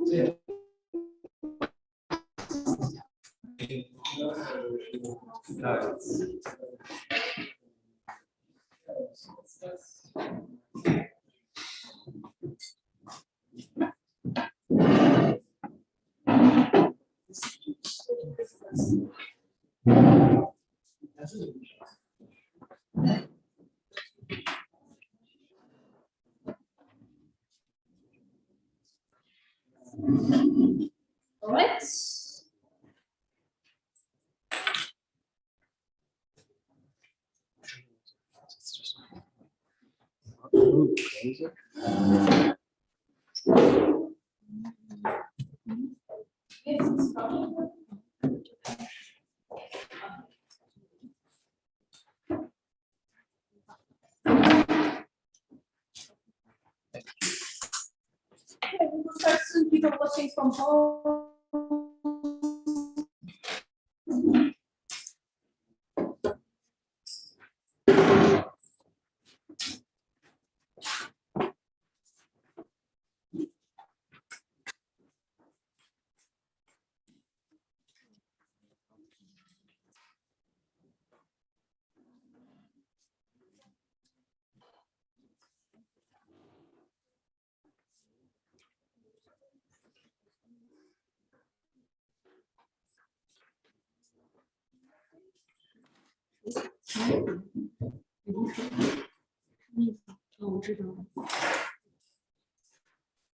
All right. Okay, we will start soon. People watching from home.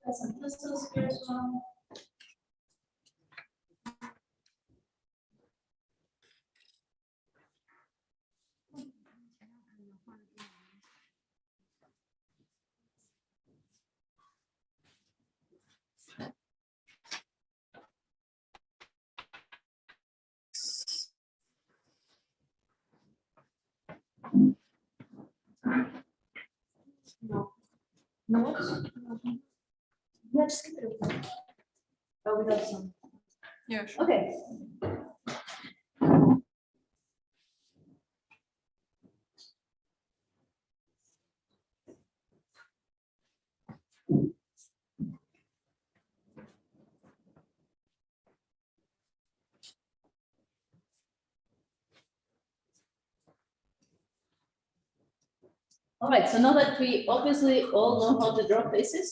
Got some crystals here as well. No. No? Yeah, just keep it open. Oh, we got some. Yeah, sure. Okay. All right, so now that we obviously all know how to draw faces,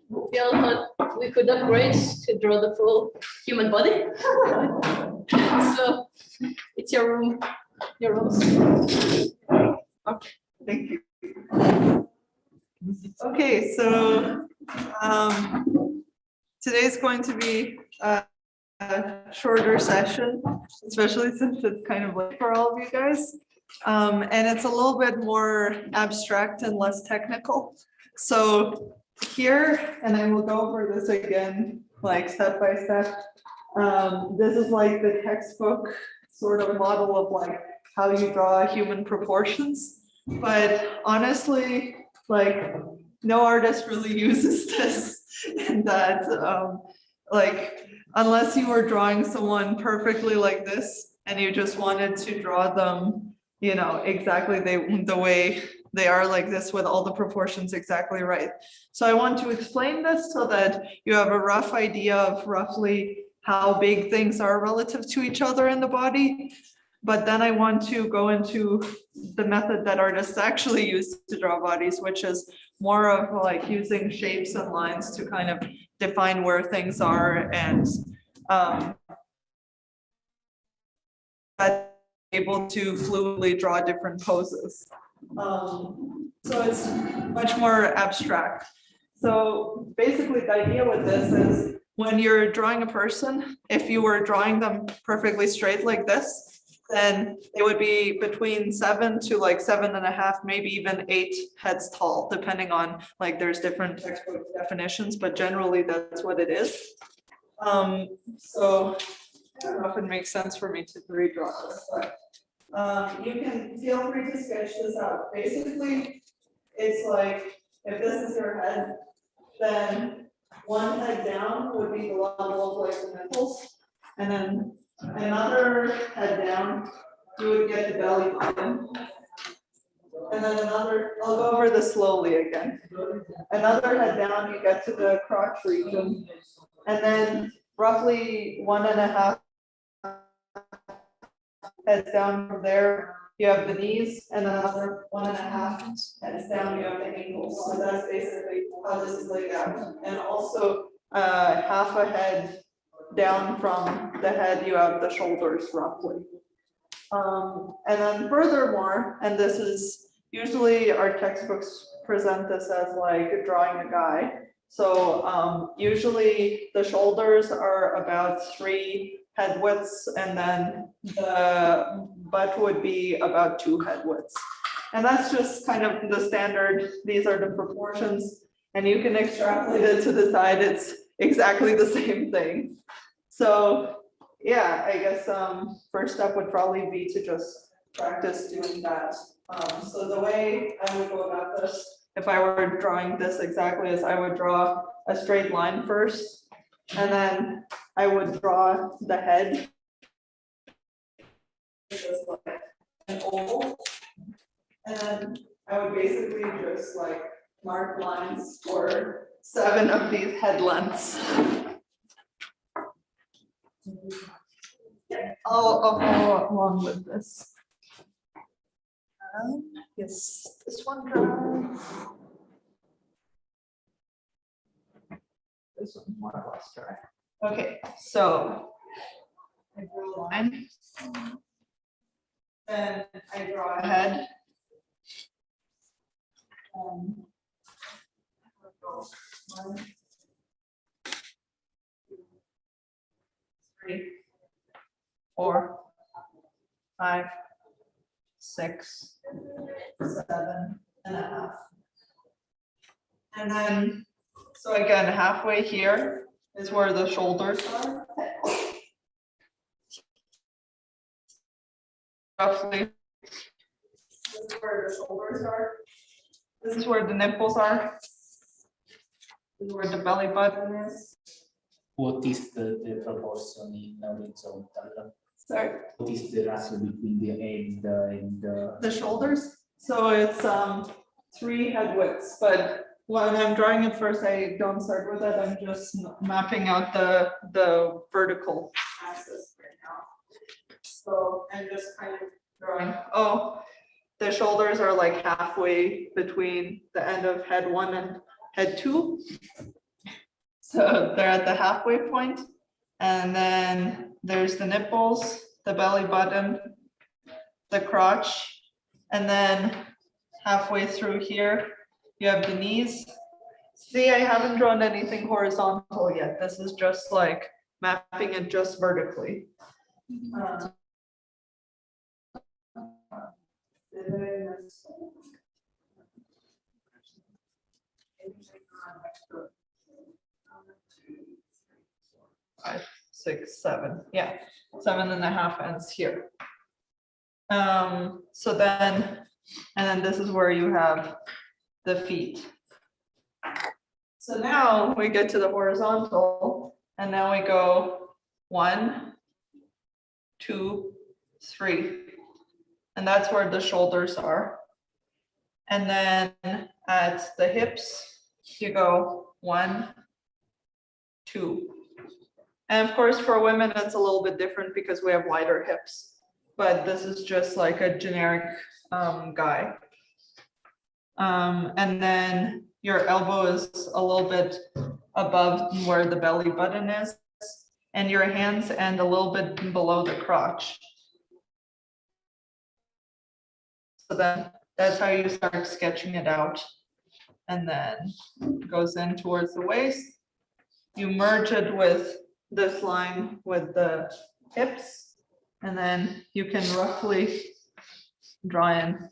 we all thought we could upgrade to draw the full human body. So it's your room, your rooms. Okay, thank you. Okay, so today's going to be a shorter session, especially since it's kind of late for all of you guys. And it's a little bit more abstract and less technical. So here, and I will go over this again, like step by step. This is like the textbook sort of model of like how you draw human proportions. But honestly, like no artist really uses this, and that like unless you were drawing someone perfectly like this and you just wanted to draw them, you know, exactly the way they are like this with all the proportions exactly right. So I want to explain this so that you have a rough idea of roughly how big things are relative to each other in the body. But then I want to go into the method that artists actually use to draw bodies, which is more of like using shapes and lines to kind of define where things are and able to fluidly draw different poses. So it's much more abstract. So basically the idea with this is when you're drawing a person, if you were drawing them perfectly straight like this, then it would be between 7 to like 7.5, maybe even 8 heads tall, depending on like there's different textbook definitions, but generally that's what it is. So I don't know if it makes sense for me to redraw this, but you can feel free to sketch this out. Basically, it's like if this is your head, then one head down would be the level of like the nipples, and then another head down, you would get the belly button. And then another, I'll go over this slowly again. Another head down, you get to the crotch region. And then roughly 1.5 heads down from there, you have the knees, and then another 1.5 heads down, you have the ankles. So that's basically how this is laid out. And also, half a head down from the head, you have the shoulders roughly. And then furthermore, and this is usually our textbooks present this as like drawing a guy. So usually the shoulders are about 3 head widths, and then the butt would be about 2 head widths. And that's just kind of the standard. These are the proportions, and you can extrapolate it to the side. It's exactly the same thing. So yeah, I guess first step would probably be to just practice doing that. So the way I would go about this, if I were drawing this exactly, is I would draw a straight line first, and then I would draw the head just like an oval, and then I would basically just like mark lines for 7 of these head lengths. I'll follow along with this. Yes, this one dry. This one's more or less dry. Okay, so I draw a line. Then I draw a head. I'll go 1, 2, 3, 4, 5, 6, 7.5. And then, so again, halfway here is where the shoulders are. Roughly. This is where the shoulders are. This is where the nipples are. This is where the belly button is. What is the proportion in horizontal? Sorry. What is the ratio between the head and The shoulders? So it's 3 head widths, but when I'm drawing it first, I don't start with that. I'm just mapping out the vertical axis right now. So I'm just kind of drawing, oh, the shoulders are like halfway between the end of head 1 and head 2. So they're at the halfway point. And then there's the nipples, the belly button, the crotch, and then halfway through here, you have the knees. See, I haven't drawn anything horizontal yet. This is just like mapping it just vertically. Five, 6, 7, yeah, 7.5 ends here. So then, and then this is where you have the feet. So now we get to the horizontal, and now we go 1, 2, 3, and that's where the shoulders are. And then at the hips, you go 1, 2. And of course, for women, it's a little bit different because we have wider hips, but this is just like a generic guy. And then your elbow is a little bit above where the belly button is, and your hands end a little bit below the crotch. So then that's how you start sketching it out. And then it goes in towards the waist. You merge it with this line with the hips, and then you can roughly draw in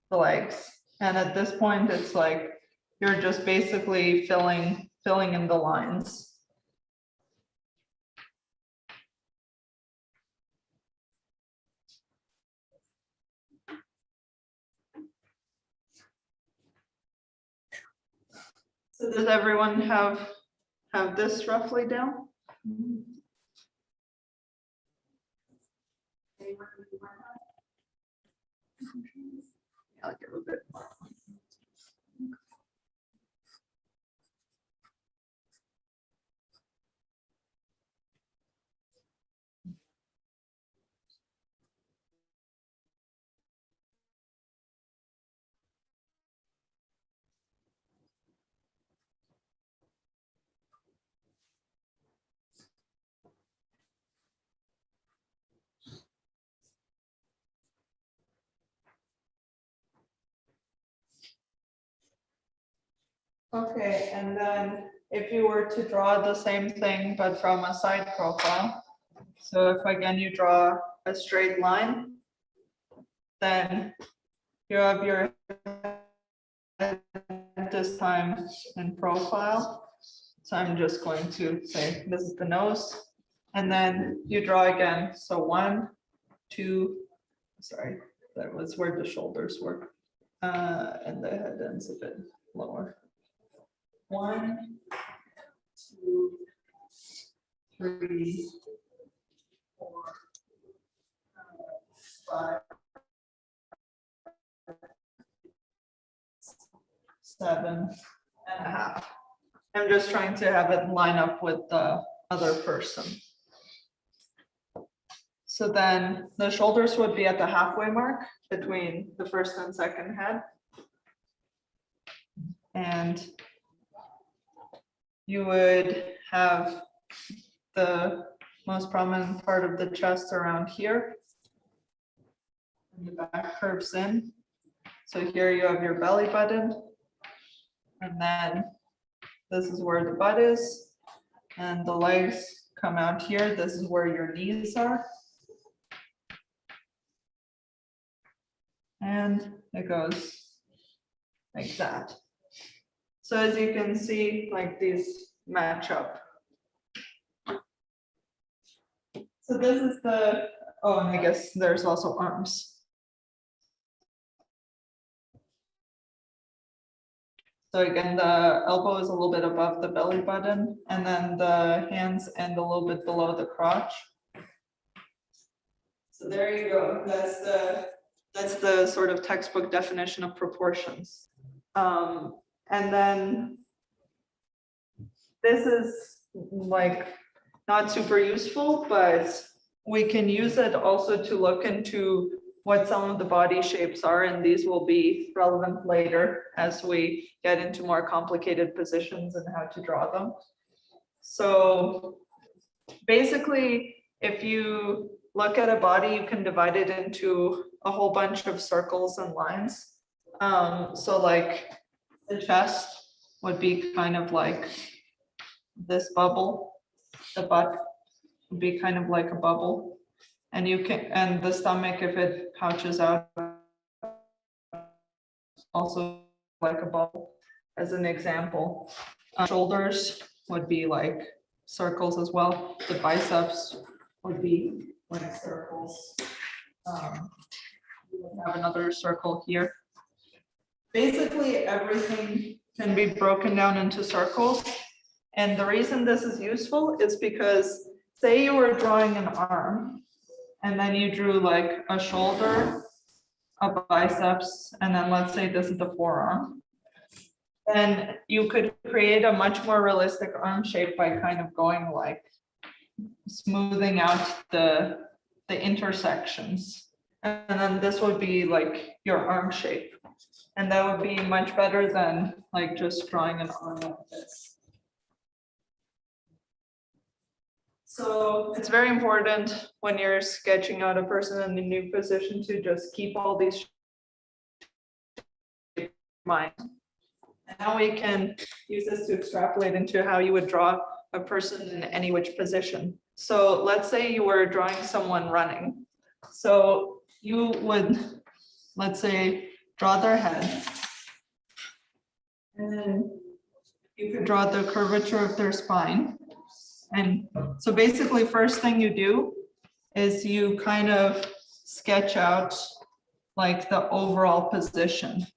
the legs. And at this point, it's like you're just basically filling in the lines. So does everyone have this roughly down? I'll give a bit more. Okay, and then if you were to draw the same thing, but from a side profile, so if again you draw a straight line, then you have your head this time in profile. So I'm just going to say this is the nose, and then you draw again. So 1, 2, sorry, that was where the shoulders were, and the head ends a bit lower. 1, 2, 3, 4, 5, 7.5. I'm just trying to have it line up with the other person. So then the shoulders would be at the halfway mark between the first and second head. And you would have the most prominent part of the chest around here. And the back curves in. So here you have your belly button. And then this is where the butt is. And the legs come out here. This is where your knees are. And it goes like that. So as you can see, like these match up. So this is the, oh, and I guess there's also arms. So again, the elbow is a little bit above the belly button, and then the hands end a little bit below the crotch. So there you go. That's the sort of textbook definition of proportions. And then this is like not super useful, but we can use it also to look into what some of the body shapes are, and these will be relevant later as we get into more complicated positions and how to draw them. So basically, if you look at a body, you can divide it into a whole bunch of circles and lines. So like the chest would be kind of like this bubble. The butt would be kind of like a bubble. And you can, and the stomach, if it pouches out, also like a bubble, as an example. Shoulders would be like circles as well. The biceps would be like circles. We have another circle here. Basically, everything can be broken down into circles. And the reason this is useful is because, say you were drawing an arm, and then you drew like a shoulder, a biceps, and then let's say this is the forearm. Then you could create a much more realistic arm shape by kind of going like smoothing out the intersections. And then this would be like your arm shape. And that would be much better than like just drawing an arm like this. So it's very important when you're sketching out a person in a new position to just keep all these in mind. And now we can use this to extrapolate into how you would draw a person in any which position. So let's say you were drawing someone running. So you would, let's say, draw their head. And then you could draw the curvature of their spine. And so basically, first thing you do is you kind of sketch out like the overall position.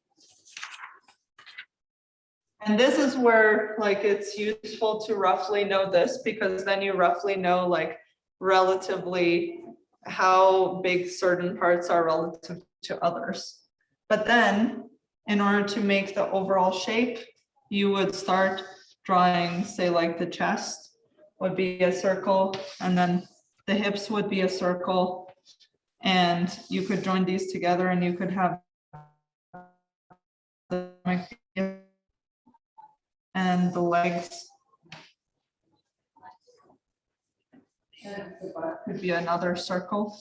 And this is where like it's useful to roughly know this, because then you roughly know like relatively how big certain parts are relative to others. But then in order to make the overall shape, you would start drawing, say like the chest would be a circle, and then the hips would be a circle. And you could join these together and you could have and the legs. And the butt could be another circle.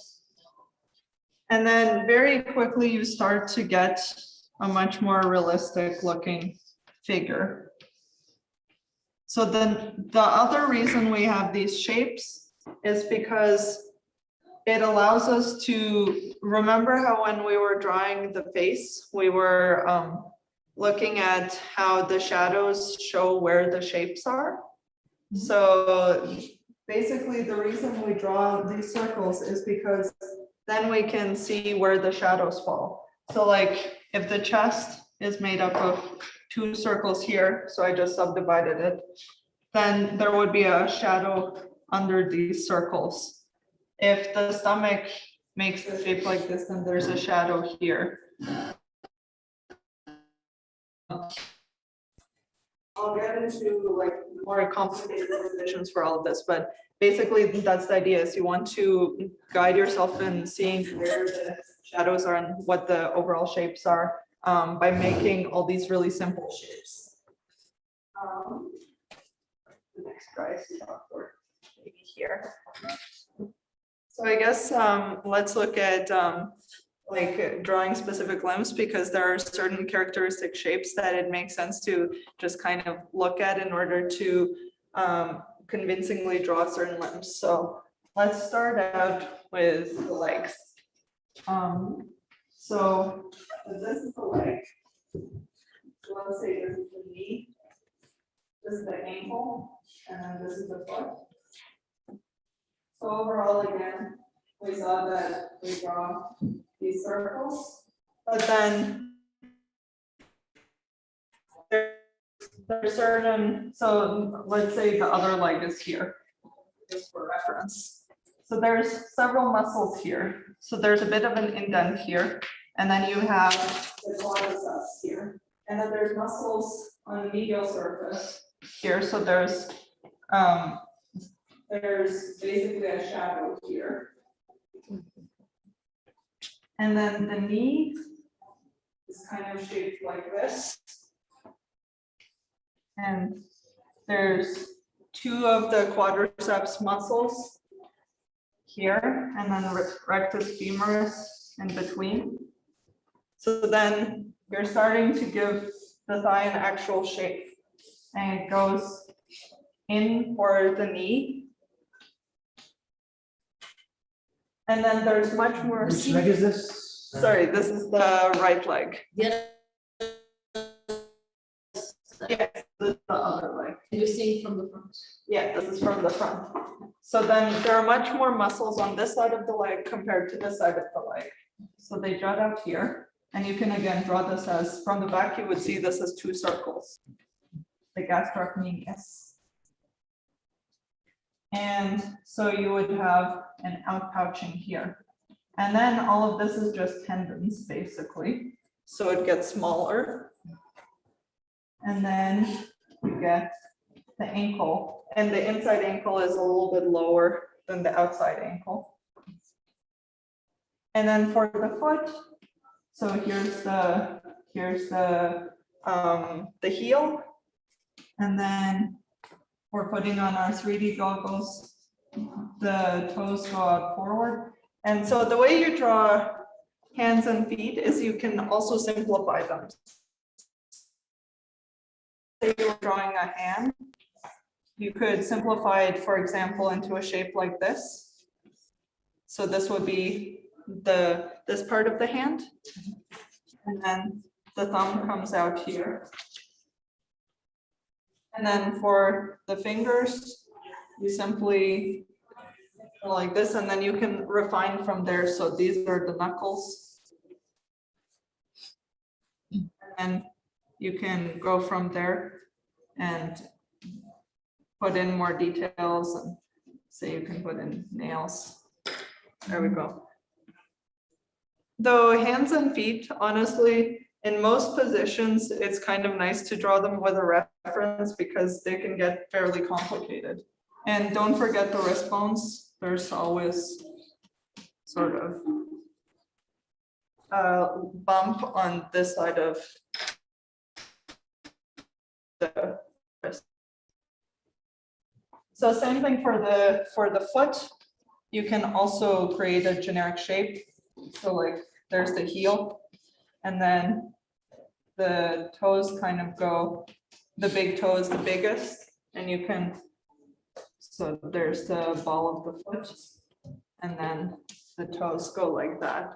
And then very quickly you start to get a much more realistic looking figure. So then the other reason we have these shapes is because it allows us to remember how when we were drawing the face, we were looking at how the shadows show where the shapes are. So basically the reason we draw these circles is because then we can see where the shadows fall. So like if the chest is made up of 2 circles here, so I just subdivided it, then there would be a shadow under these circles. If the stomach makes a shape like this, then there's a shadow here. I'll get into like more complicated definitions for all of this, but basically that's the idea, is you want to guide yourself in seeing where the shadows are and what the overall shapes are by making all these really simple shapes. The next guy is awkward, maybe here. So I guess let's look at like drawing specific limbs, because there are certain characteristic shapes that it makes sense to just kind of look at in order to convincingly draw certain limbs. So let's start out with the legs. So this is the leg. So let's say this is the knee, this is the ankle, and then this is the foot. So overall, again, we saw that we draw these circles, but then there's certain, so let's say the other leg is here, just for reference. So there's several muscles here. So there's a bit of an indent here, and then you have the quadriceps here. And then there's muscles on the medial surface here. So there's basically a shadow here. And then the knee is kind of shaped like this. And there's 2 of the quadriceps muscles here, and then rectus femoris in between. So then you're starting to give the thigh an actual shape, and it goes in for the knee. And then there's much more. Which leg is this? Sorry, this is the right leg. Yeah. Yes, this is the other leg. You see from the front. Yeah, this is from the front. So then there are much more muscles on this side of the leg compared to this side of the leg. So they jut out here, and you can again draw this as, from the back, you would see this as 2 circles. The gastrocnemius. And so you would have an outpouching here. And then all of this is just tendons, basically. So it gets smaller. And then you get the ankle, and the inside ankle is a little bit lower than the outside ankle. And then for the foot, so here's the heel, and then we're putting on our 3D goggles. The toes go out forward, and so the way you draw hands and feet is you can also simplify them. Say you're drawing a hand, you could simplify it, for example, into a shape like this. So this would be this part of the hand, and then the thumb comes out here. And then for the fingers, you simply go like this, and then you can refine from there. So these are the knuckles. And then you can go from there and put in more details, and say you can put in nails. There we go. Though hands and feet, honestly, in most positions, it's kind of nice to draw them with a reference because they can get fairly complicated. And don't forget the wrist bones. There's always sort of a bump on this side of the wrist. So same thing for the foot. You can also create a generic shape. So like there's the heel, and then the toes kind of go, the big toe is the biggest, and you can, so there's the ball of the foot, and then the toes go like that.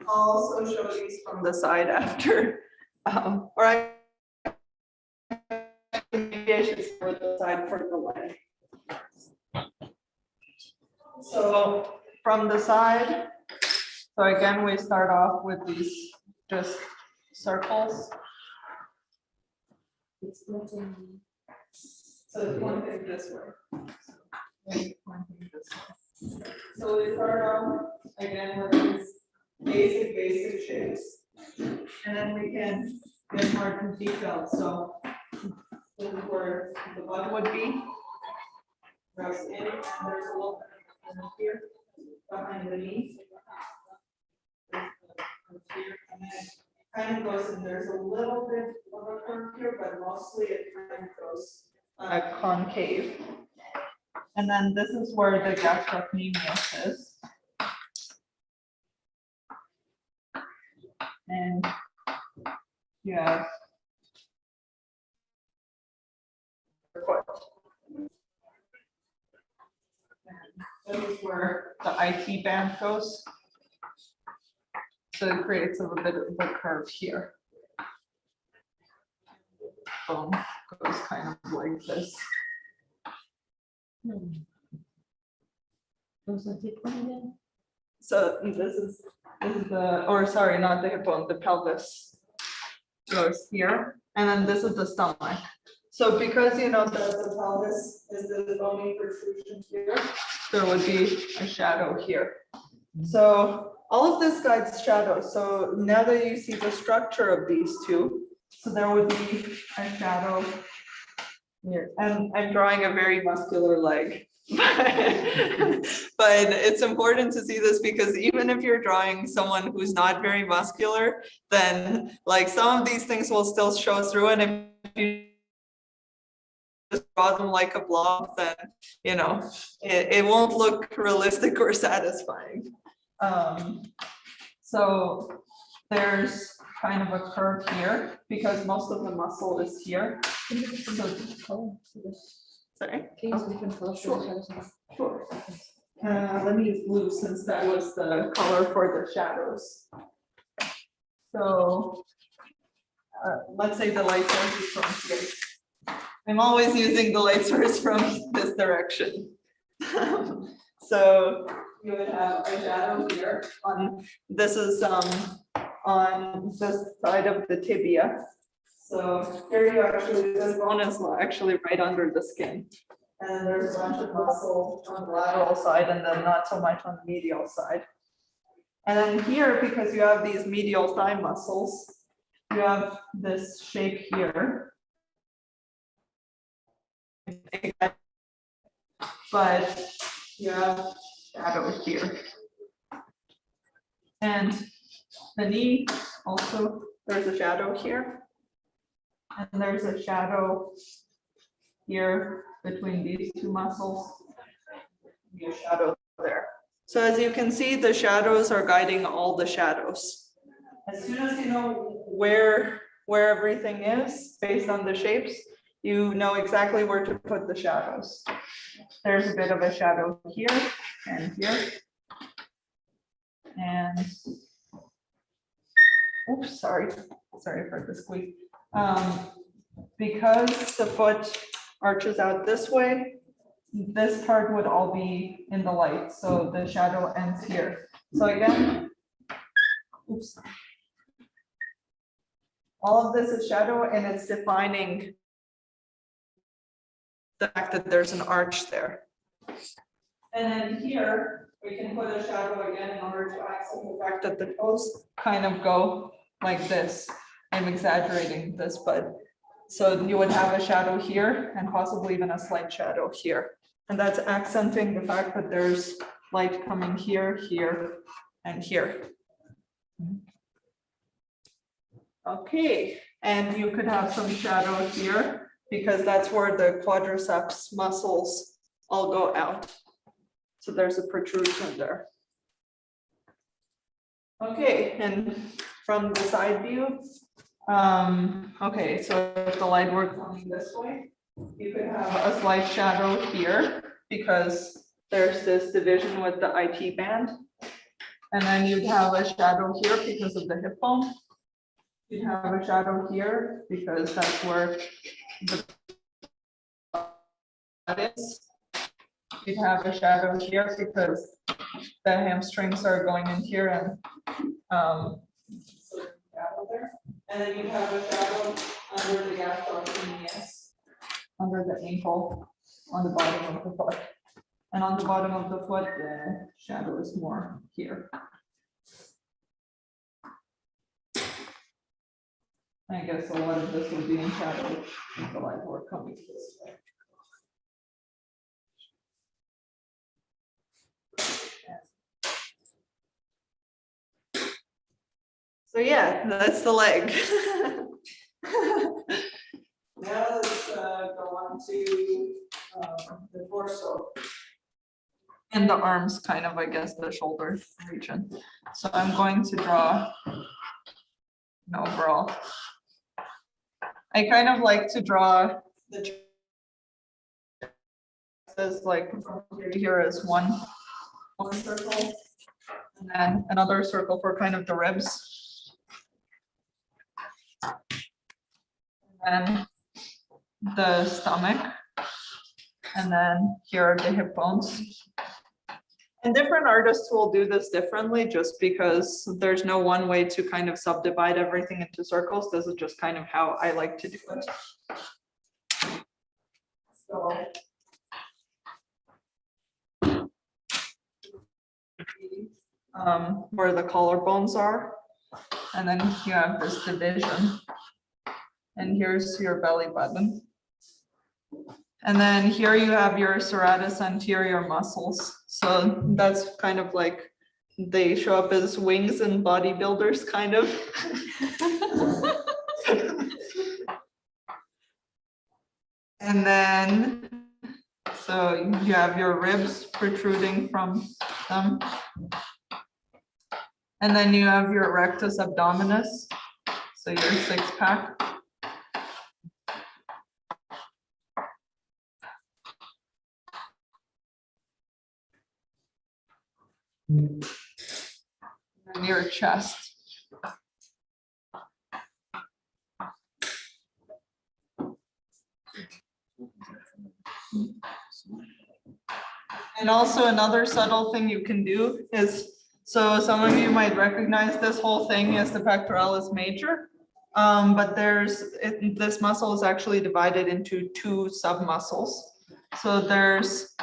I'll also show these from the side after, maybe I should start with the side for the leg. So from the side, so again, we start off with these just circles. So it's pointing this way. Pointing this way. So we start off again with these basic shapes. And then we can get more detailed. So this is where the butt would be. Rest in, and there's a little bit here behind the knee. Here, and then kind of goes in. There's a little bit of a curve here, but mostly it kind of goes concave. And then this is where the gastrocnemius is. And you have your foot. And this is where the IT band goes. So it creates a little bit of a curve here. Bone goes kind of like this. So this is the, or sorry, not the hip bone, the pelvis goes here, and then this is the stomach. So because you know the pelvis is the bony protrusion here, there would be a shadow here. So all of this guides shadow. So now that you see the structure of these two, so there would be a shadow here. And I'm drawing a very muscular leg. But it's important to see this because even if you're drawing someone who's not very muscular, then like some of these things will still show through. And if you just draw them like a blob, then you know it won't look realistic or satisfying. So there's kind of a curve here because most of the muscle is here. Sorry. Sure. Let me use blue since that was the color for the shadows. So let's say the light source is from here. I'm always using the light source from this direction. So you would have a shadow here on, this is on this side of the tibia. So here you actually, this bone is actually right under the skin. And there's a bunch of muscle on the lateral side and then not so much on the medial side. And then here, because you have these medial thigh muscles, you have this shape here. But you have shadow here. And the knee also, there's a shadow here. And there's a shadow here between these two muscles. Be a shadow there. So as you can see, the shadows are guiding all the shadows. As soon as you know where everything is based on the shapes, you know exactly where to put the shadows. There's a bit of a shadow here and here. And oops, sorry for the squeak. Because the foot arches out this way, this part would all be in the light, so the shadow ends here. So again, oops. All of this is shadow and it's defining the fact that there's an arch there. And then here, we can put a shadow again in order to accent the fact that the toes kind of go like this. I'm exaggerating this, but so you would have a shadow here and possibly even a slight shadow here. And that's accenting the fact that there's light coming here, here, and here. Okay, and you could have some shadow here because that's where the quadriceps muscles all go out. So there's a protrusion there. Okay, and from the side view, okay, so if the light were coming this way, you could have a slight shadow here because there's this division with the IT band. And then you'd have a shadow here because of the hip bone. You'd have a shadow here because that's where the butt is. You'd have a shadow here because the hamstrings are going in here and so shadow there. And then you have a shadow under the gastrocnemius, under the ankle, on the bottom of the foot. And on the bottom of the foot, the shadow is more here. I guess a lot of this will be in shadow if the light were coming this way. So yeah, that's the leg. Now let's go on to the torso. And the arms, kind of, I guess, the shoulder region. So I'm going to draw an overall. I kind of like to draw the as like here is one circle, and then another circle for kind of the ribs. And then the stomach, and then here are the hip bones. And different artists will do this differently just because there's no one way to kind of subdivide everything into circles. This is just kind of how I like to do it. So where the collarbones are, and then you have this division, and here's your belly button. And then here you have your serratus anterior muscles. So that's kind of like, they show up as wings in bodybuilders, kind of. And then, so you have your ribs protruding from them. And then you have your rectus abdominis, so your six pack. And your chest. And also another subtle thing you can do is, so some of you might recognize this whole thing as the pectoralis major, but this muscle is actually divided into two submuscles. So there's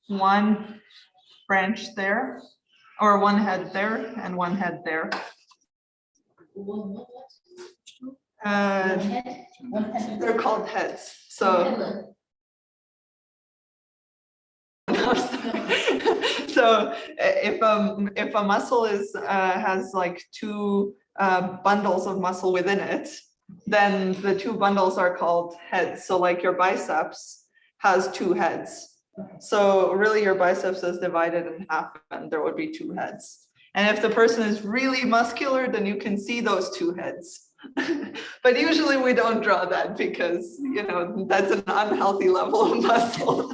one branch there, or one head there, and one head there. They're called heads. So. So if a muscle has like two bundles of muscle within it, then the two bundles are called heads. So like your biceps has two heads. So really your biceps is divided in half and there would be two heads. And if the person is really muscular, then you can see those two heads. But usually we don't draw that because, you know, that's an unhealthy level of muscle.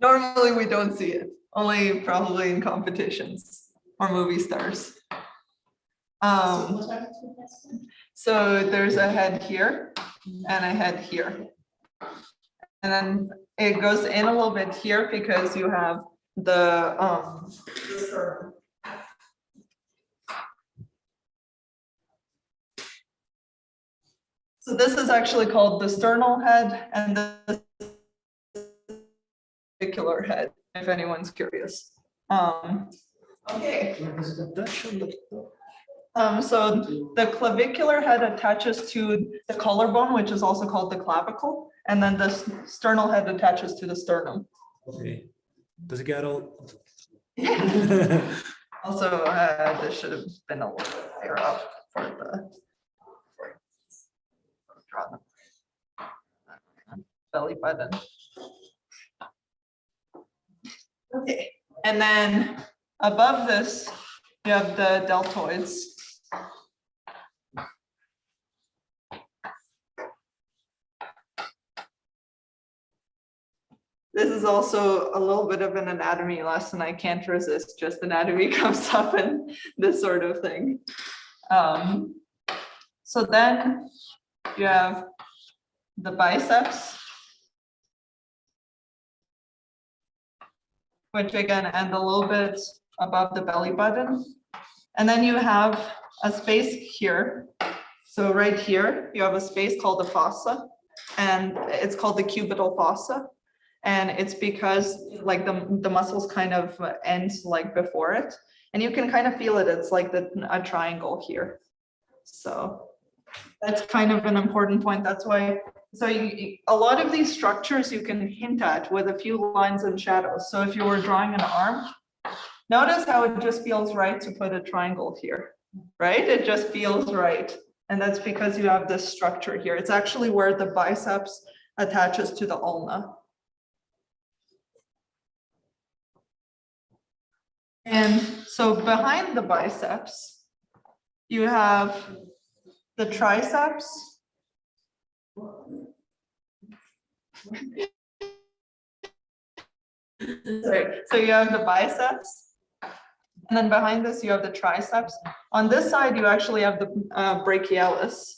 Normally we don't see it, only probably in competitions or movie stars. So there's a head here and a head here. And then it goes in a little bit here because you have the sternum. So this is actually called the sternal head and the clavicular head, if anyone's curious. Okay. So the clavicular head attaches to the collarbone, which is also called the clavicle, and then the sternal head attaches to the sternum. Okay. Does it get all? Also, this should have been a little bit higher up for the draw the belly button. Okay, and then above this, you have the deltoids. This is also a little bit of an anatomy lesson. I can't resist, just anatomy comes up and this sort of thing. So then you have the biceps, which again end a little bit above the belly button. And then you have a space here. So right here, you have a space called the fossa, and it's called the cubital fossa. And it's because like the muscles kind of end like before it, and you can kind of feel it. It's like a triangle here. So that's kind of an important point. That's why, so a lot of these structures you can hint at with a few lines and shadows. So if you were drawing an arm, notice how it just feels right to put a triangle here, right? It just feels right. And that's because you have this structure here. It's actually where the biceps attaches to the ulna. And so behind the biceps, you have the triceps. Sorry. So you have the biceps, and then behind this you have the triceps. On this side, you actually have the brachialis.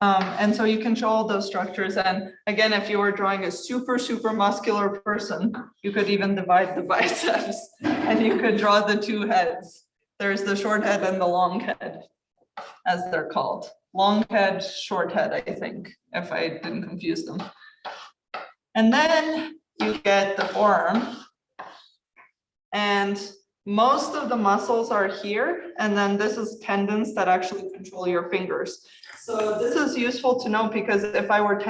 And so you can show all those structures. And again, if you were drawing a super muscular person, you could even divide the biceps and you could draw the two heads. There's the short head and the long head, as they're called. Long head, short head, I think, if I didn't confuse them. And then you get the forearm. And most of the muscles are here. And then this is tendons that actually control your fingers. So this is useful to know because if I were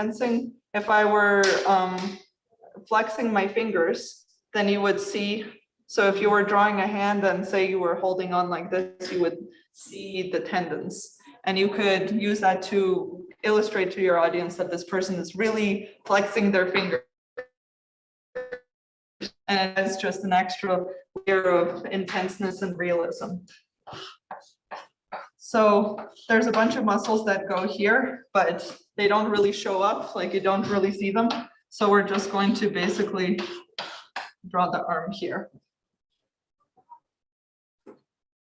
flexing my fingers, then you would see, so if you were drawing a hand and say you were holding on like this, you would see the tendons. And you could use that to illustrate to your audience that this person is really flexing their finger. And it's just an extra layer of intenseness and realism. So there's a bunch of muscles that go here, but they don't really show up, like you don't really see them. So we're just going to basically draw the arm here.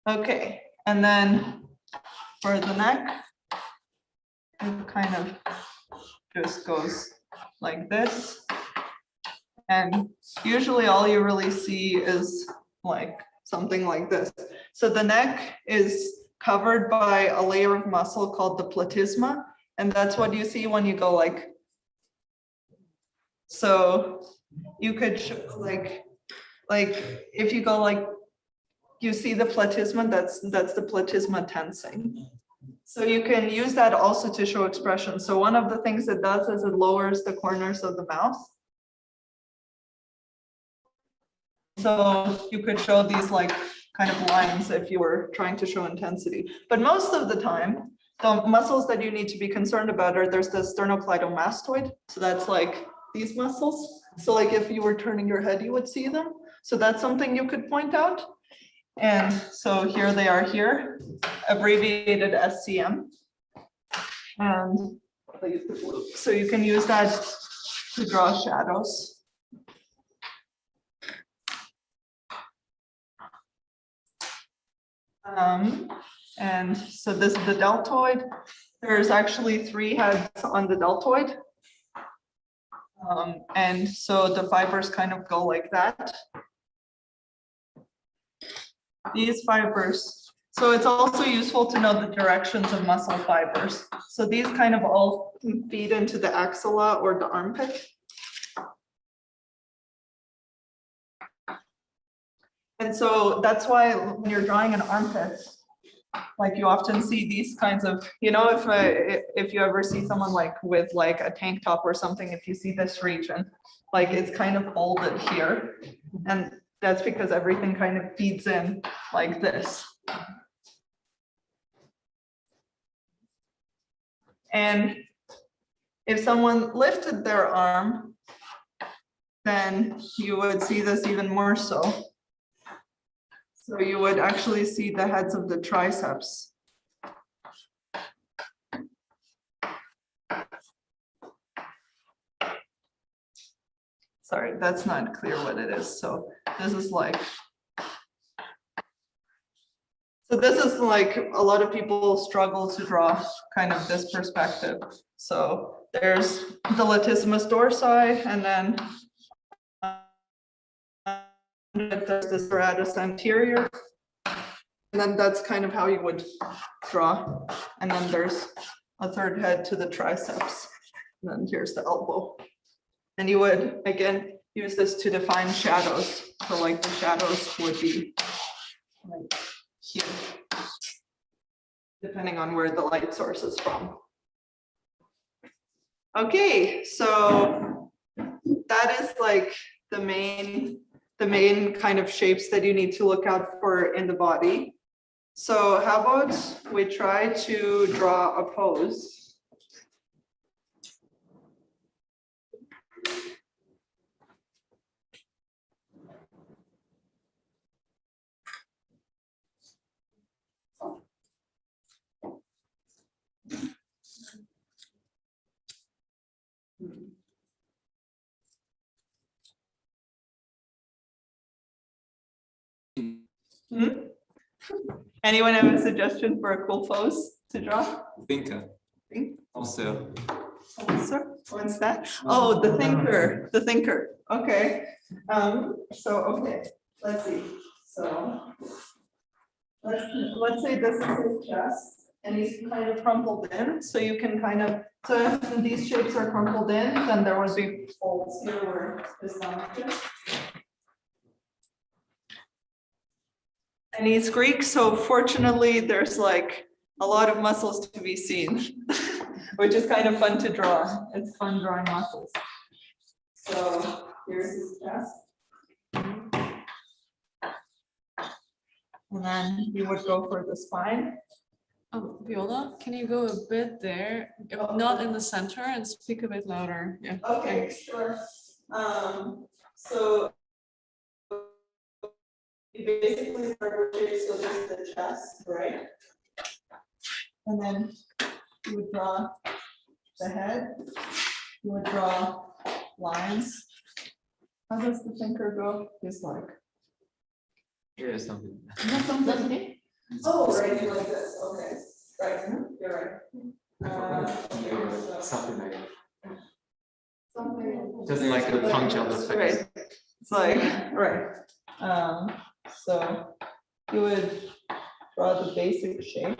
Okay, and then for the neck, it kind of just goes like this. And usually all you really see is like something like this. So the neck is covered by a layer of muscle called the platysma. And that's what you see when you go like, so you could like if you go like, you see the platysma, that's the platysma tensing. So you can use that also to show expression. So one of the things it does is it lowers the corners of the mouth. So you could show these like kind of lines if you were trying to show intensity. But most of the time, the muscles that you need to be concerned about are there's the sternocleidomastoid. So that's like these muscles. So like if you were turning your head, you would see them. So that's something you could point out. And so here they are here, abbreviated SCM. And so you can use that to draw shadows. And so this is the deltoid. There's actually 3 heads on the deltoid. And so the fibers kind of go like that. These fibers, so it's also useful to know the directions of muscle fibers. So these kind of all feed into the axilla or the armpit. And so that's why when you're drawing an armpit, like you often see these kinds of, you know, if you ever see someone like with like a tank top or something, if you see this region, like it's kind of folded here. And that's because everything kind of feeds in like this. And if someone lifted their arm, then you would see this even more so. So you would actually see the heads of the triceps. Sorry, that's not clear what it is. So this is like, so this is like a lot of people struggle to draw kind of this perspective. So there's the latissimus dorsi, and then there's the serratus anterior. And then that's kind of how you would draw. And then there's a third head to the triceps. And then here's the elbow. And you would, again, use this to define shadows. So like the shadows would be like here, depending on where the light source is from. Okay, so that is like the main kind of shapes that you need to look out for in the body. So how about we try to draw a pose? Anyone have a suggestion for a cool pose to draw? Thinker. Think? Also. What's that? Oh, the thinker, the thinker. Okay. So okay, let's see. So let's say this is his chest and he's kind of crumpled in. So you can kind of, so if these shapes are crumpled in, then there would be folds here where his stomach is. And he's Greek, so fortunately there's like a lot of muscles to be seen, which is kind of fun to draw. It's fun drawing muscles. So here's his chest. And then you would go for the spine. Viola, can you go a bit there, if not in the center, and speak a bit louder? Yeah. Okay, sure. So you basically start with shapes, so this is the chest, right? And then you would draw the head. You would draw lines. How does the thinker go? Just like. Yeah, something. Something. Oh, right, like this. Okay, right. You're right. Something like that. Something. Just like a punch on the face. Right. It's like right. So you would draw the basic shape.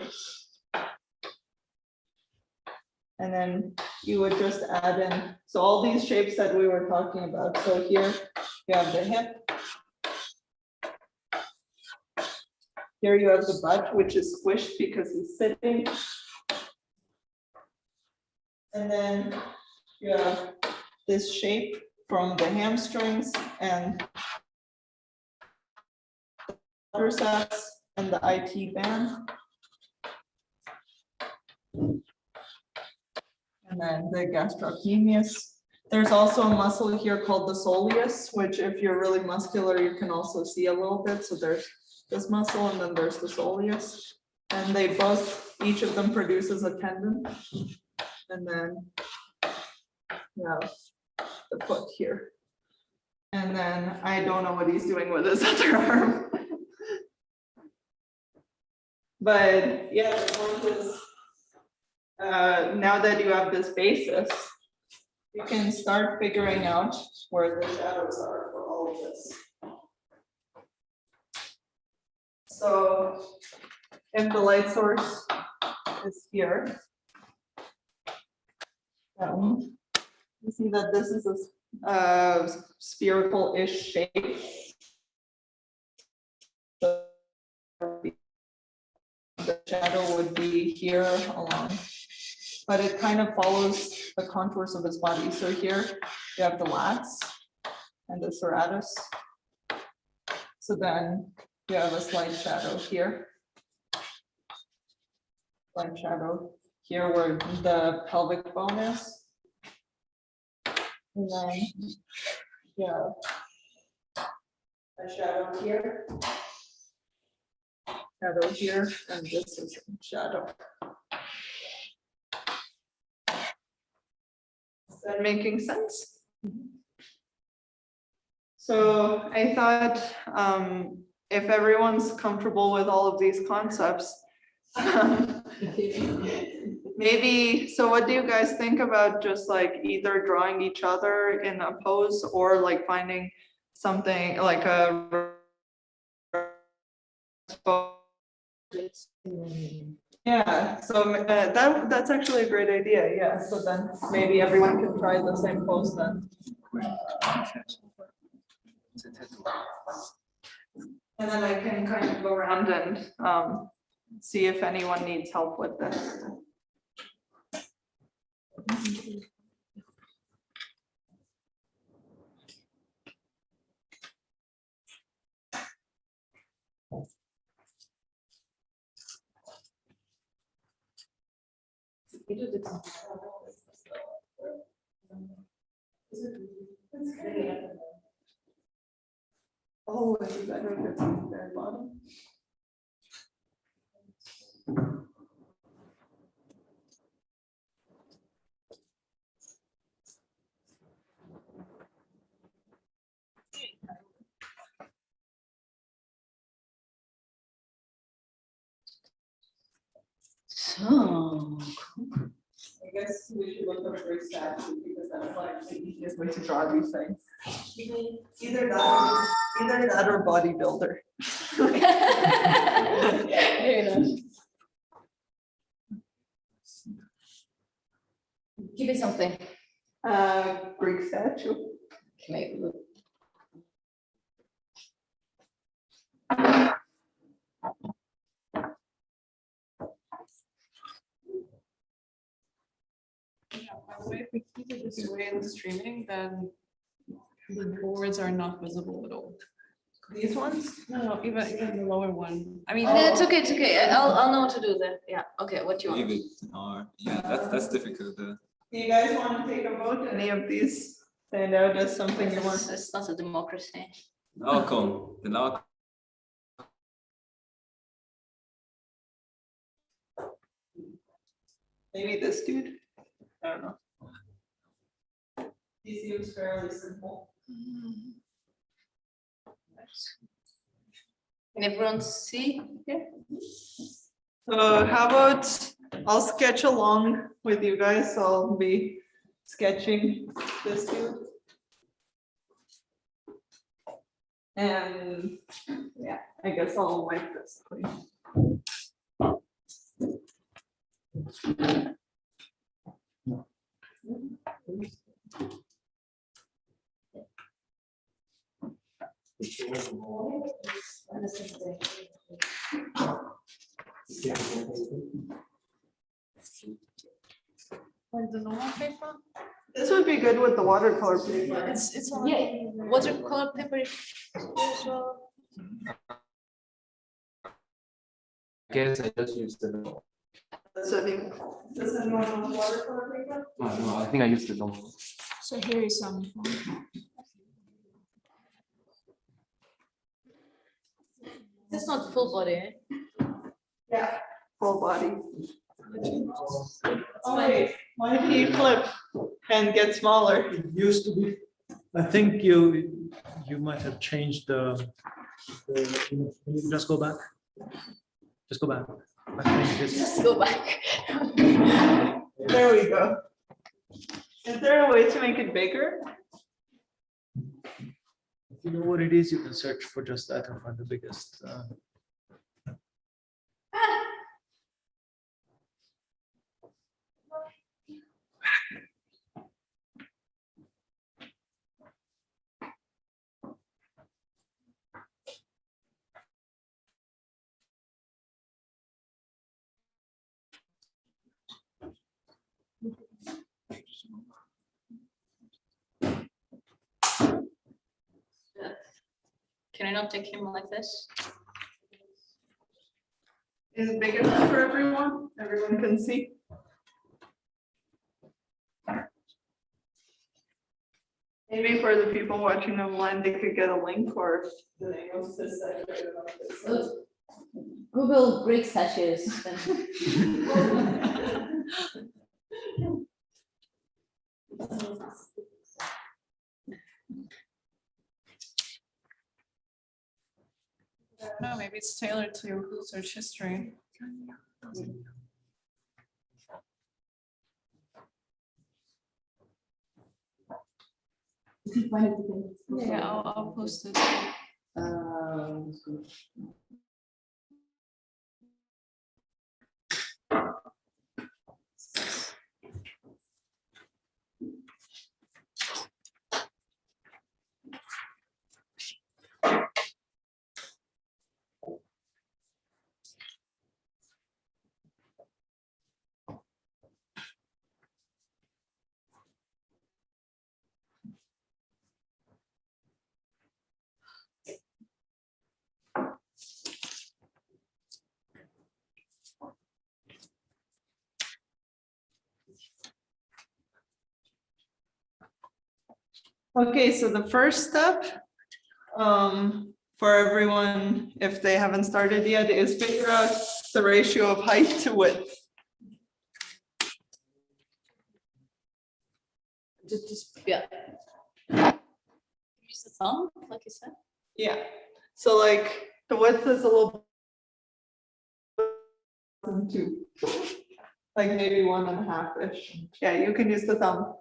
And then you would just add in, so all these shapes that we were talking about. So here you have the hip. Here you have the butt, which is squished because he's sitting. And then you have this shape from the hamstrings and the quadriceps and the IT band. And then the gastrocnemius. There's also a muscle here called the soleus, which if you're really muscular, you can also see a little bit. So there's this muscle and then there's the soleus. And they both, each of them produces a tendon. And then you have the foot here. And then I don't know what he's doing with his other arm. But yeah, the point is, now that you have this basis, you can start figuring out where the shadows are for all of this. So if the light source is here, you see that this is a spherical-ish shape. The shadow would be here along, but it kind of follows the contours of his body. So here you have the lats and the serratus. So then you have a slight shadow here. Slight shadow here where the pelvic bone is. And then you have a shadow here. Shadow here, and this is shadow. Is that making sense? So I thought if everyone's comfortable with all of these concepts, maybe, so what do you guys think about just like either drawing each other in a pose or like finding something like a yeah, so that's actually a great idea. Yeah, so then maybe everyone can try the same pose then. And then I can kind of go around and see if anyone needs help with this. Oh, I think I don't get to the very bottom. So. I guess we should look up for a statue because that's like the easiest way to draw these things. Either that or bodybuilder. Very nice. Give me something. Greek statue. Maybe. By the way, if we keep it this way in the streaming, then the boards are not visible at all. These ones? No, even the lower one. I mean, It's okay, it's okay. I'll know what to do then. Yeah, okay, what you want? Leave it, or, yeah, that's difficult. Do you guys want to take a vote? Any of these stand out as something you want? It's not a democracy. Outcome, the outcome. Maybe this dude? I don't know. He seems fairly simple. Can everyone see? Yeah. So how about I'll sketch along with you guys, so I'll be sketching this dude. And yeah, I guess I'll wipe this clean. like the normal paper, This would be good with the watercolor paper. it's on. Yeah, watercolor paper is as well. I guess I just used the. Does anyone want watercolor paper? No, I think I used the normal. So here is some. This is not full body, eh? Yeah. Full body. Oh wait, why did he flip and get smaller? It used to be, I think you might have changed the, can you just go back? Just go back. Just go back. There we go. Is there a way to make it bigger? If you know what it is, you can search for just that and find the biggest. Can I not take him like this? Is it big enough for everyone? Everyone can see? Maybe for the people watching online, they could get a link or the name of this section. Google Greek statues. No, maybe it's tailored to search history. Yeah, I'll post it. Okay, so the first step for everyone, if they haven't started yet, is figure out the ratio of height to width. Yeah. Use the thumb, like you said. Yeah, so like the width is a little two, like maybe 1.5-ish. Yeah, you can use the thumb.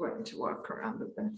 going to walk around a bit.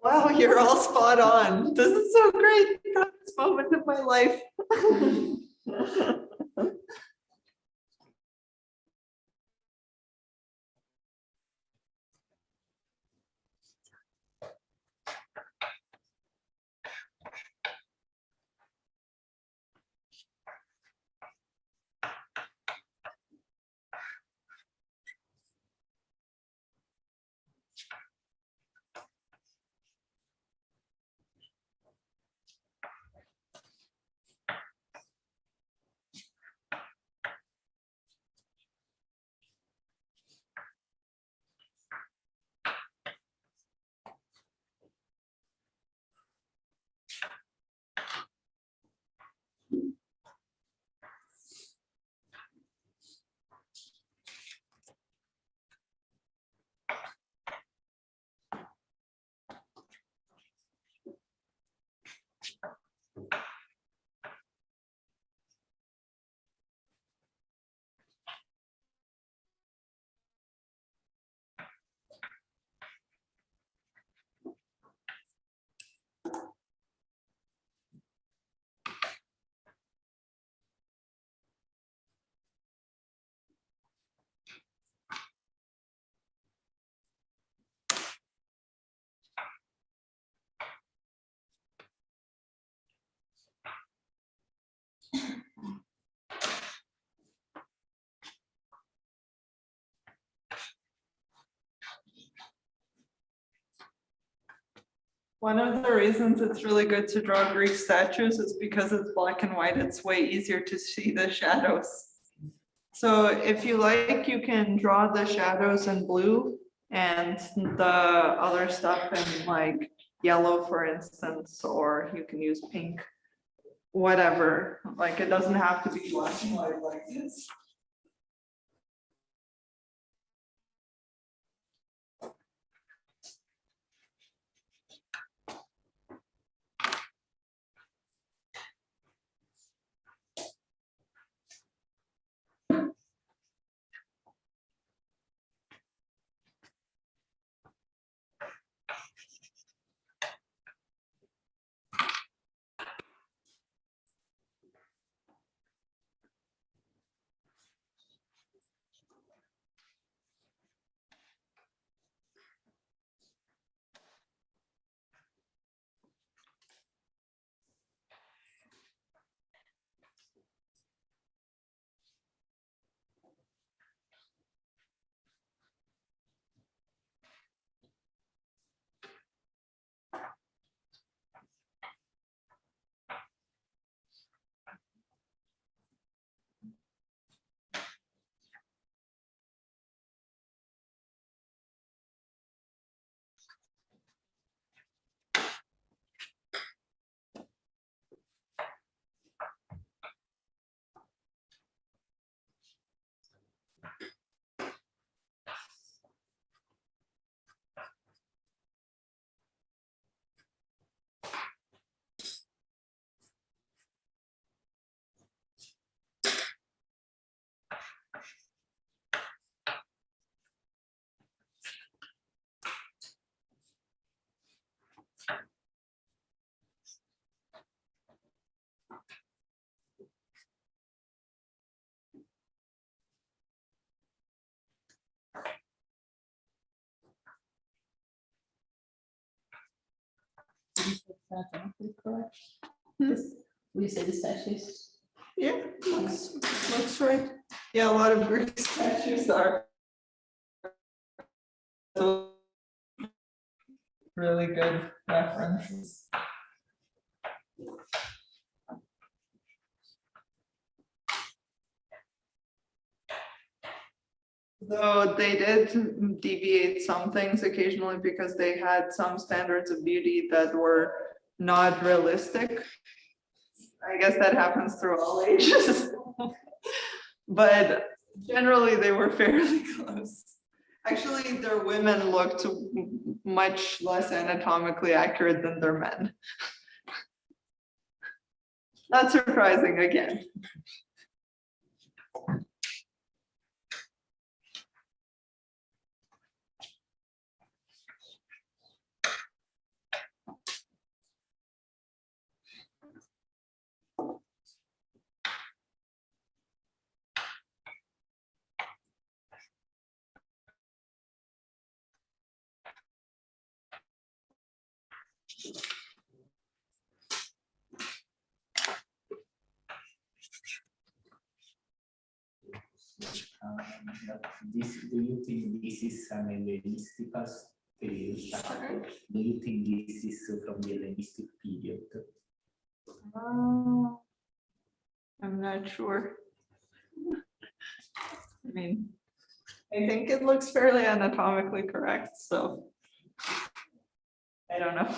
Wow, you're all spot on. This is so great. Proudest moment of my life. One of the reasons it's really good to draw Greek statues is because it's black and white. It's way easier to see the shadows. So if you like, you can draw the shadows in blue and the other stuff in like yellow, for instance, or you can use pink, whatever. Like it doesn't have to be black and white like this. We say the statues. Yeah, looks right. Yeah, a lot of Greek statues are really good references. Though they did deviate some things occasionally because they had some standards of beauty that were not realistic. I guess that happens through all ages. But generally they were fairly close. Actually, their women looked much less anatomically accurate than their men. Not surprising again. Do you think this is an Hellenistic period? Do you think this is from the Hellenistic period? I'm not sure. I mean, I think it looks fairly anatomically correct, so I don't know.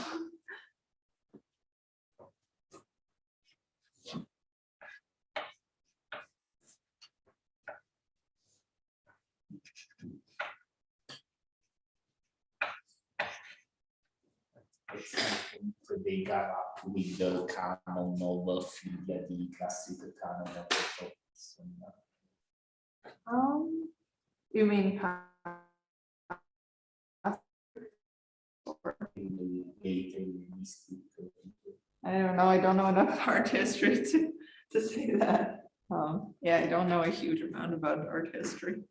They got up with the canon of figlia di classical canon of the You mean I don't know. I don't know enough art history to say that. Yeah, I don't know a huge amount about art history.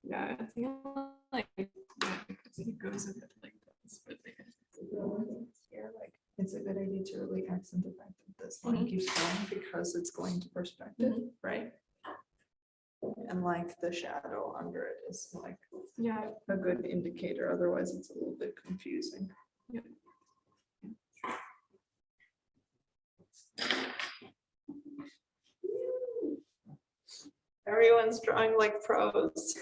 Yeah, I think like it goes a bit like this, but Yeah, like it's a good idea to really accent the fact that this line keeps going because it's going to perspective, right? And like the shadow under it is like yeah. a good indicator, otherwise it's a little bit confusing. Yep. Everyone's drawing like pros.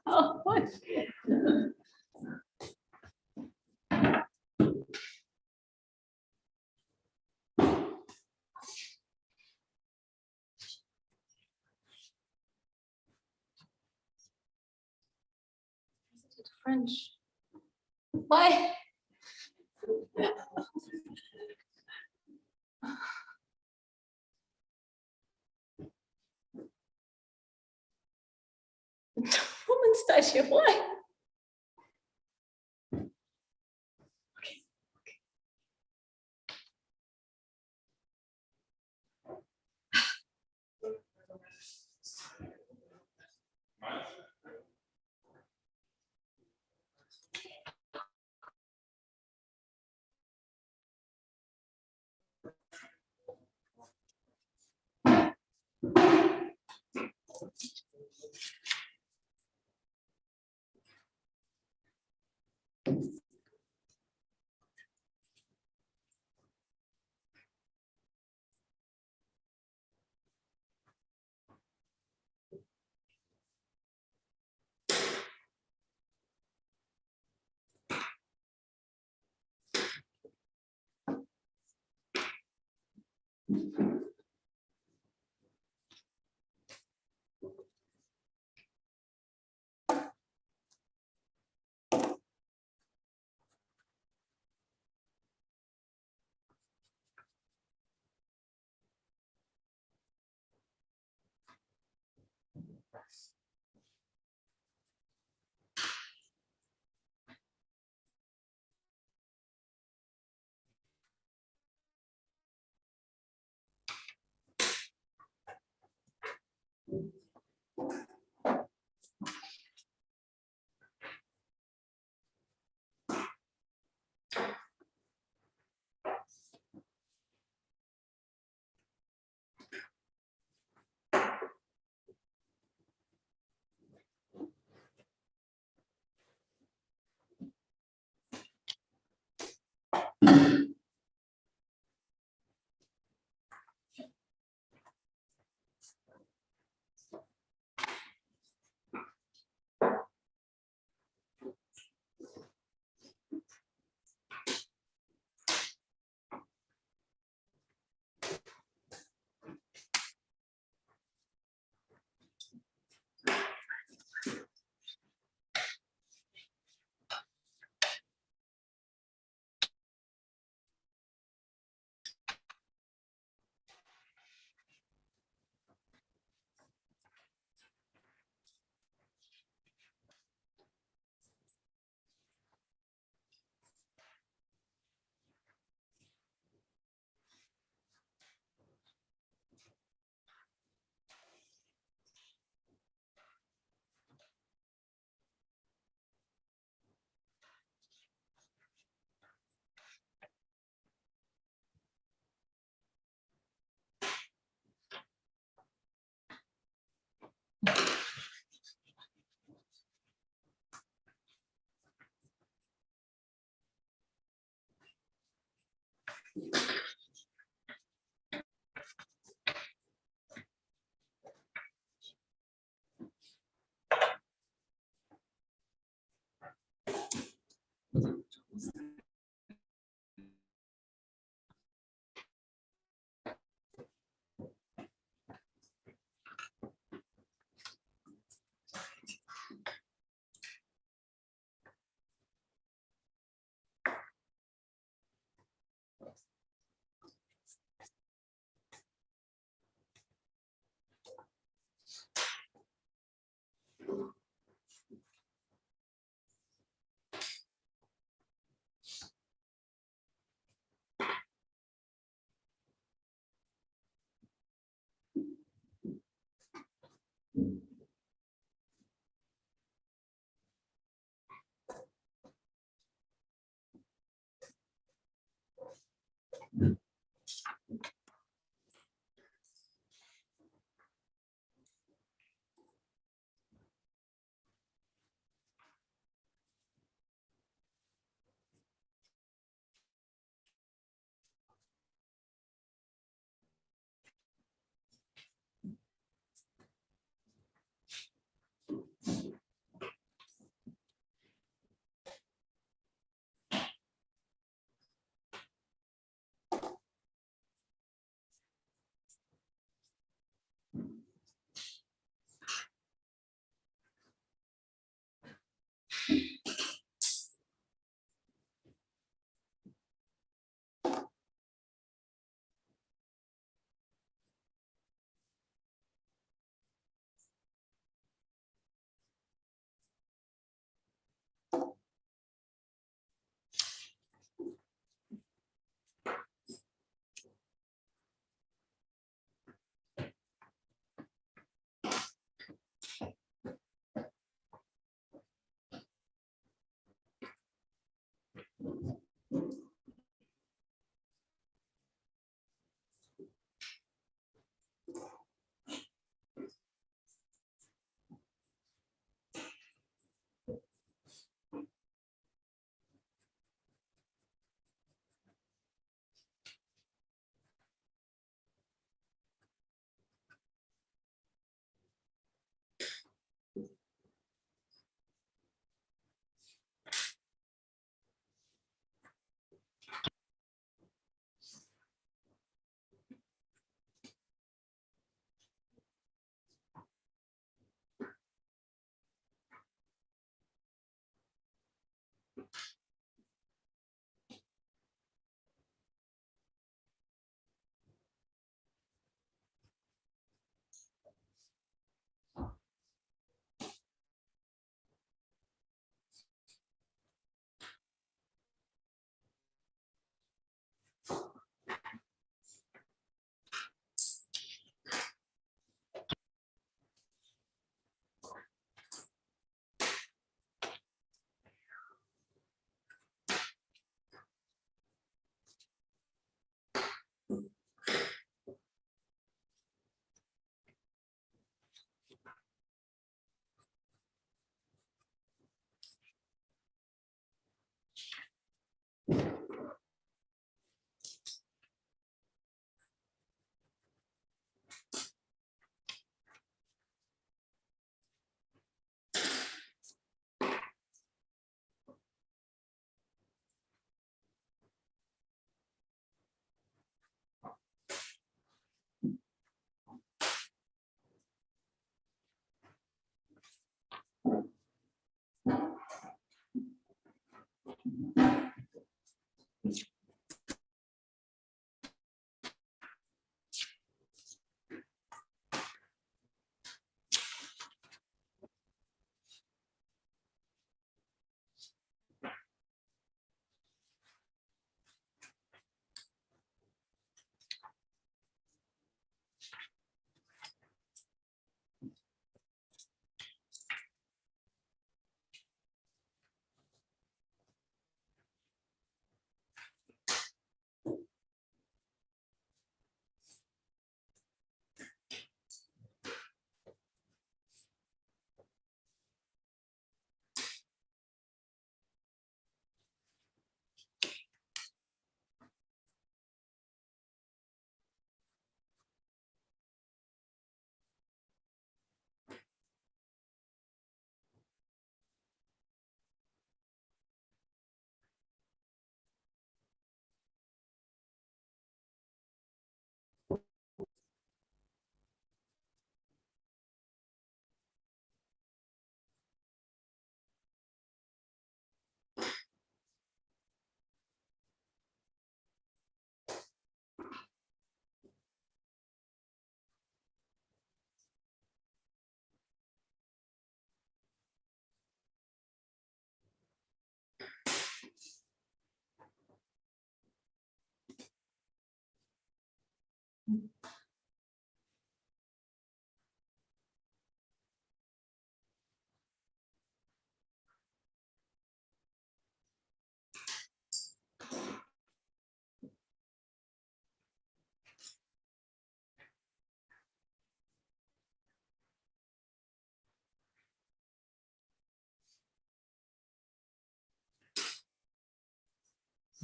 Oh, what? French. Why? Woman statue, why?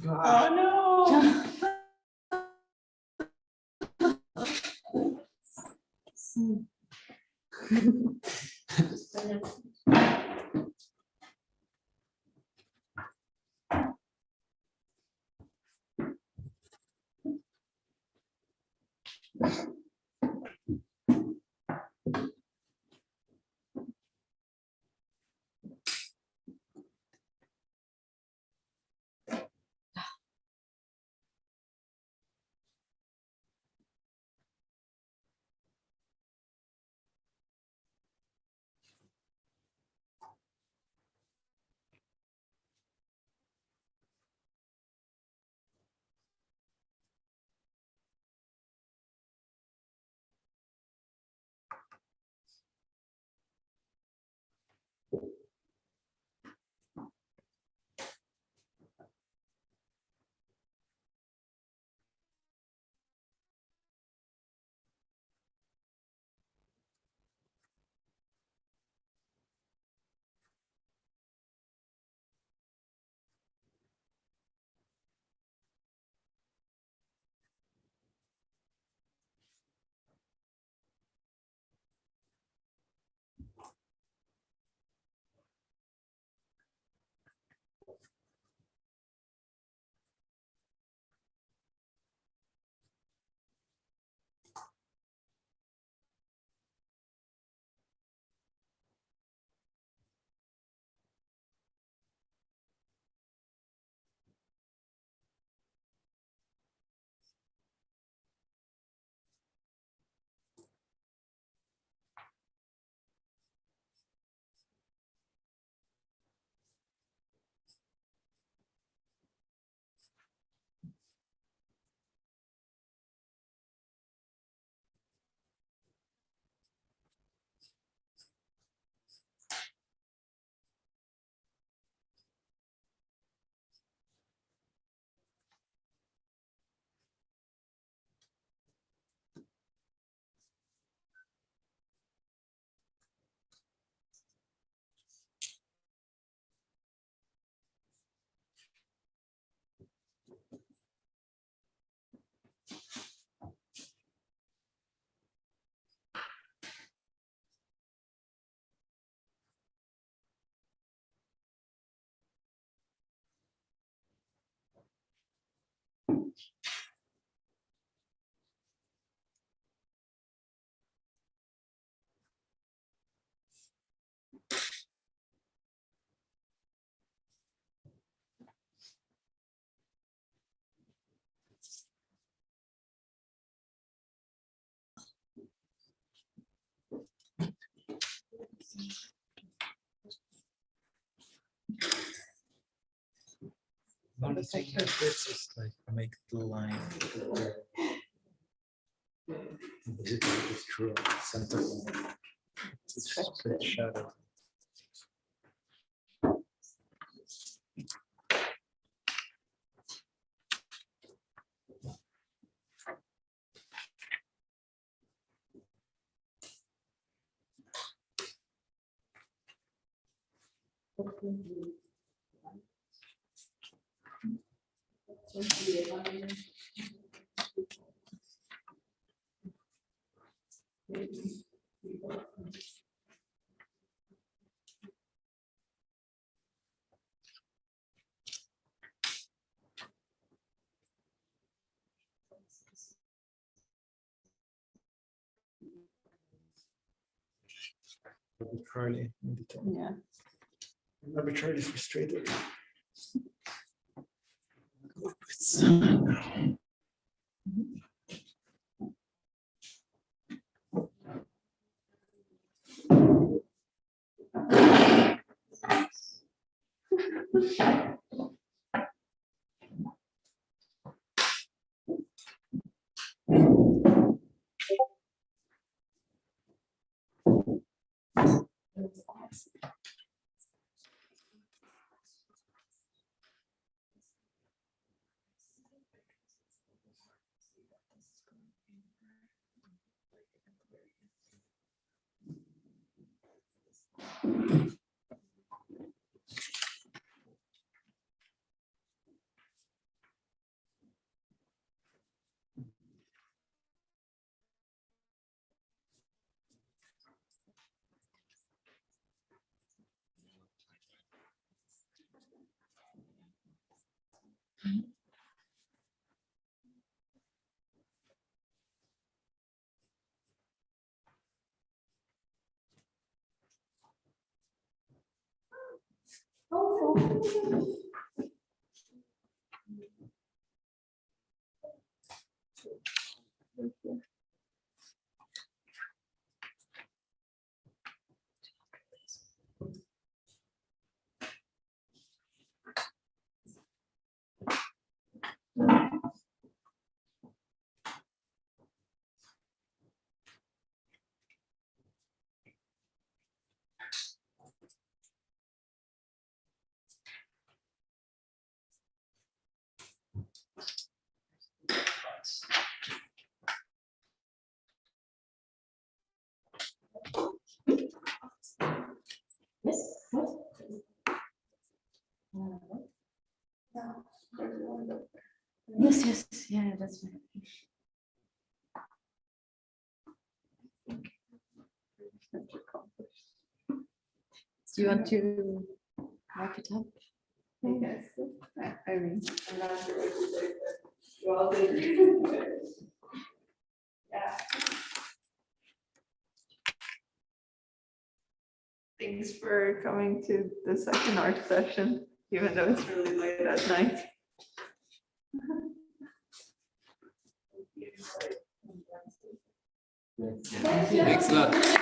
Oh, Only thing like this is like make the line. Basically, just draw a center line. It's split shadow. Arbitrarily indeterminate. yeah. Arbitrarily frustrated. Yes, yes, yeah, that's right. Do you want to wrap it up? Yes, I mean, I'm not sure what to say, but you all did. Yeah. Thanks for coming to the second art session, even though it's really late at night. Thanks a lot.